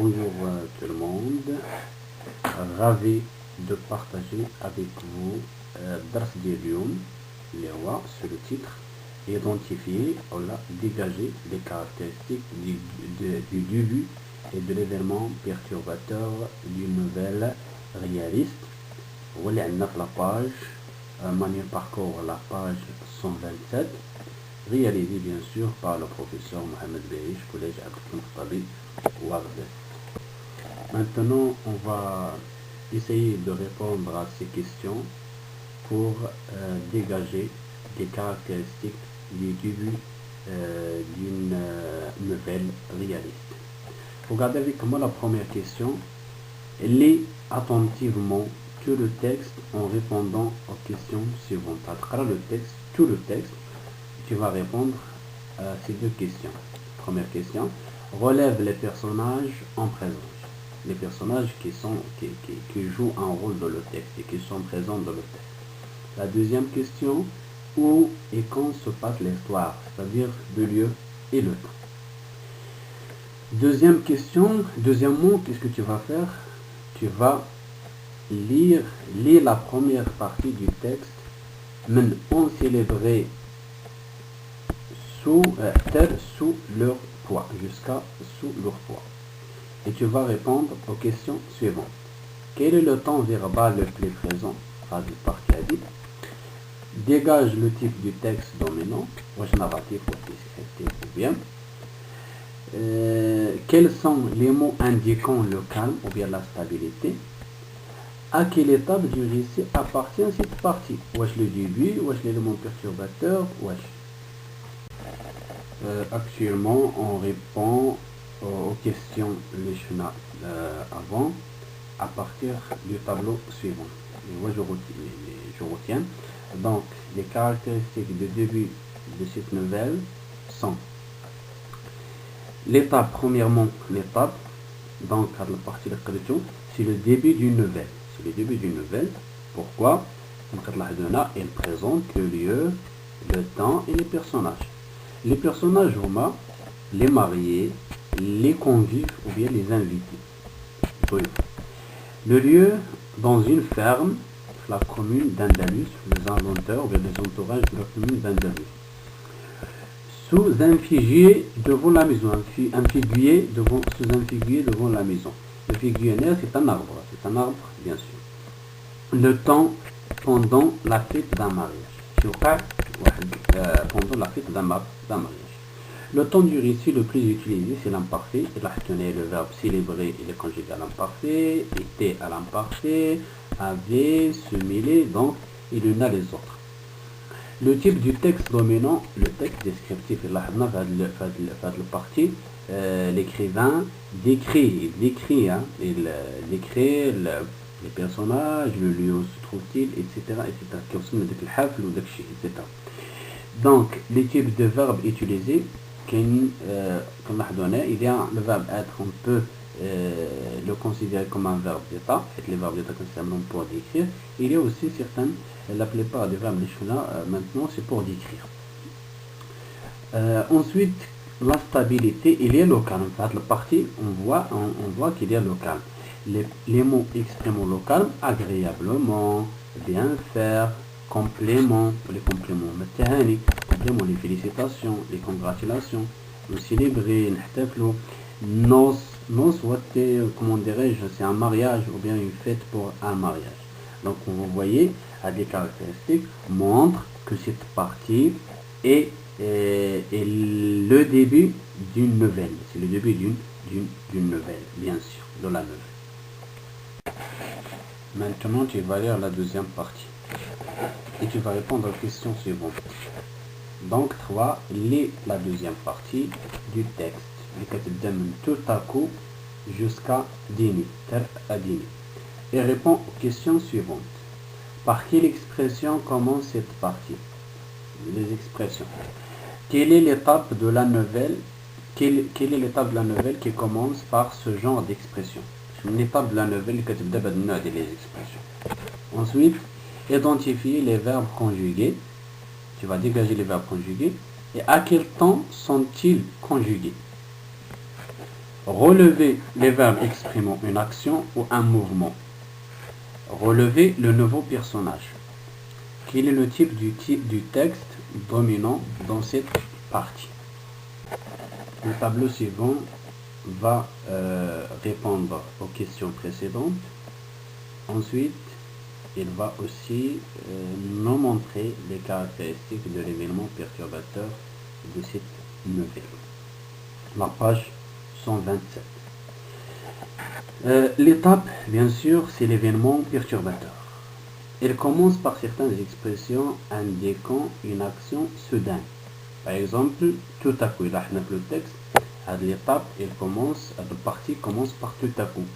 Bonjour tout le monde, ravi de partager avec vous Dars Delium, les rois, sur le titre identifier ou dégager les caractéristiques du début et de l'événement perturbateur d'une nouvelle réaliste. Voilà la page, manuel parcours, la page 127, réalisée bien sûr par le professeur Mohamed Beish, collège Abdelkoum Khattabi, Ouardes. Maintenant, on va essayer de répondre à ces questions pour dégager des caractéristiques du début d'une nouvelle réaliste. Regardez avec moi la première question. Lis attentivement tout le texte en répondant aux questions suivantes. Après le texte, tout le texte, tu vas répondre à ces deux questions. Première question, relève les personnages en présence. Les personnages qui jouent un rôle dans le texte et qui sont présents dans le texte. La deuxième question, où et quand se passe l'histoire, c'est-à-dire le lieu et le temps. Deuxième question, deuxièmement, qu'est-ce que tu vas faire? Tu vas lire la première partie du texte, men on célébrait sous leur poids, jusqu'à sous leur poids. Et tu vas répondre aux questions suivantes. Quel est le temps verbal le plus présent? Dégage le type du texte dominant, narratif ou descriptif ou bien. Quels sont les mots indiquant le calme ou bien la stabilité? À quelle étape du récit appartient cette partie? Wesh le début, wesh l'élément perturbateur, wesh. Actuellement, on répond aux questions avant à partir du tableau suivant. Et moi, je retiens. Donc, les caractéristiques de début de cette nouvelle sont l'étape, premièrement, l'étape, donc à la partie de l'écriture, c'est le début d'une nouvelle. C'est le début d'une nouvelle. Pourquoi? Elle présente le lieu, le temps et les personnages. Les personnages humains, les mariés, les convives ou bien les invités. Le lieu, dans une ferme, la commune d'Andalus, les inventeurs ou bien les entourages de la commune d'Andalus. Sous un figuier devant la maison, sous un figuier devant la maison. Le figuier, c'est un arbre, bien sûr. Le temps pendant la fête d'un mariage. Pendant la fête d'un mariage. Le temps du récit le plus utilisé, c'est l'imparfait. Le verbe célébrer, il est conjugué à l'imparfait, était à l'imparfait, avait, se mêler, donc il y en a les autres. Le type du texte dominant, le texte descriptif, le parti, l'écrivain décrit, les personnages, le lieu où se trouve-t-il, etc. etc. Donc, les types de verbes utilisés, comme il y a le verbe être, on peut le considérer comme un verbe d'état, et les verbes d'état concernant pour décrire. Il y a aussi certaines, la plupart des verbes maintenant, c'est pour décrire. Ensuite, la stabilité, il y a le calme. En fait, la partie, on voit qu'il y a le calme. Les mots extrêmement le calme, agréablement, bien faire, complément, les compléments métahani, complément, les félicitations, les congratulations, le célébrer, noce, comment dirais-je, c'est un mariage ou bien une fête pour un mariage. Donc vous voyez, à des caractéristiques, montre que cette partie est le début d'une nouvelle. C'est le début d'une nouvelle, bien sûr, de la nouvelle. Maintenant, tu vas lire la deuxième partie. Et tu vas répondre aux questions suivantes. Donc, 3, lis la deuxième partie du texte. Tout à coup jusqu'à dîner, et réponds aux questions suivantes. Par quelle expression commence cette partie? Les expressions. Quelle est l'étape de la nouvelle? Quelle est l'étape de la nouvelle qui commence par ce genre d'expression? Une étape de la nouvelle que tu dois donner les expressions. Ensuite, identifier les verbes conjugués. Tu vas dégager les verbes conjugués. Et à quel temps sont-ils conjugués? Relever les verbes exprimant une action ou un mouvement. Relever le nouveau personnage. Quel est le type du texte dominant dans cette partie? Le tableau suivant va répondre aux questions précédentes. Ensuite, il va aussi nous montrer les caractéristiques de l'événement perturbateur de cette nouvelle. La page 127. L'étape, bien sûr, c'est l'événement perturbateur. Il commence par certaines expressions indiquant une action soudaine. Par exemple, tout à coup, là, le texte, l'étape, la partie commence par tout à coup.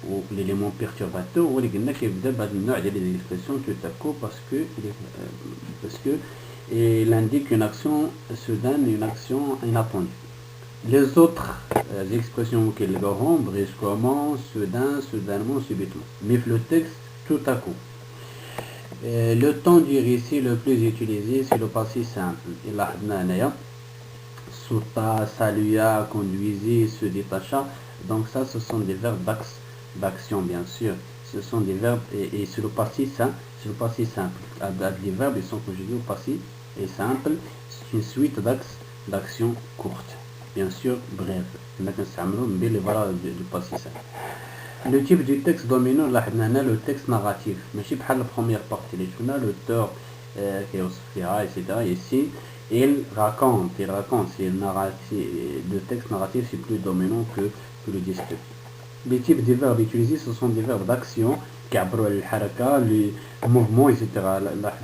Ou l'élément perturbateur, ou les l'expression tout à coup parce que il indique une action soudaine, une action inattendue. Les autres expressions qu'il auront, brusquement, soudain, soudainement, subitement. Mais le texte, tout à coup. Le temps du récit le plus utilisé, c'est le passé simple. Il a sauta, salua, conduisit, se détacha. Donc ça, ce sont des verbes d'action, bien sûr. Ce sont des verbes, et c'est le passé simple. C'est le passé simple. Les verbes, ils sont conjugués au passé et simple. C'est une suite d'actions courtes. Bien sûr, bref. Du passé simple. Le type du texte dominant, le texte narratif. Mais je la première partie, l'auteur etc. Ici, il raconte, c'est narratif. Le texte narratif, c'est plus dominant que le descriptif. Les types de verbes utilisés, ce sont des verbes d'action, le mouvement, etc.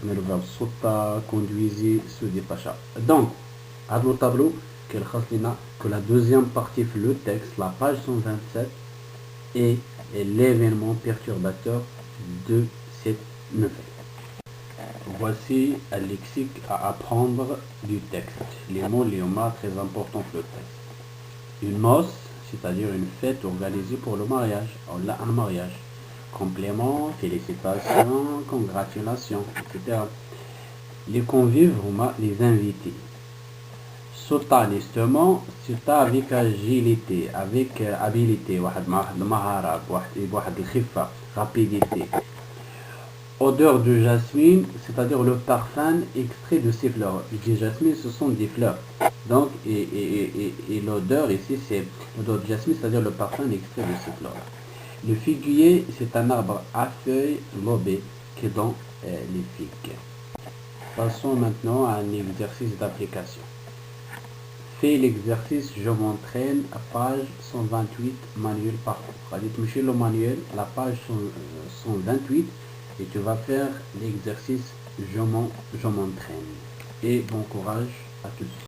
Le verbe sauta, conduisit, se détacha. Donc, à le tableau, que la deuxième partie, le texte, la page 127, est l'événement perturbateur de cette nouvelle. Voici un lexique à apprendre du texte. Les mots très importants pour le texte. Une noce, c'est-à-dire une fête organisée pour le mariage, ou là un mariage. Complément, félicitations, congratulations, etc. Les convives, les invités. Sauta justement, sauta avec agilité, avec habilité, rapidité. Odeur de jasmine, c'est-à-dire le parfum extrait de ces fleurs. Les jasmine, ce sont des fleurs. Donc, et l'odeur ici, c'est l'odeur de jasmine, c'est-à-dire le parfum extrait de ces fleurs. Le figuier, c'est un arbre à feuilles lobées qui donne les figues. Passons maintenant à un exercice d'application. Fais l'exercice, je m'entraîne à page 128, manuel parcours. Dites-moi le manuel, la page 128, et tu vas faire l'exercice, je m'entraîne. Et bon courage à tous.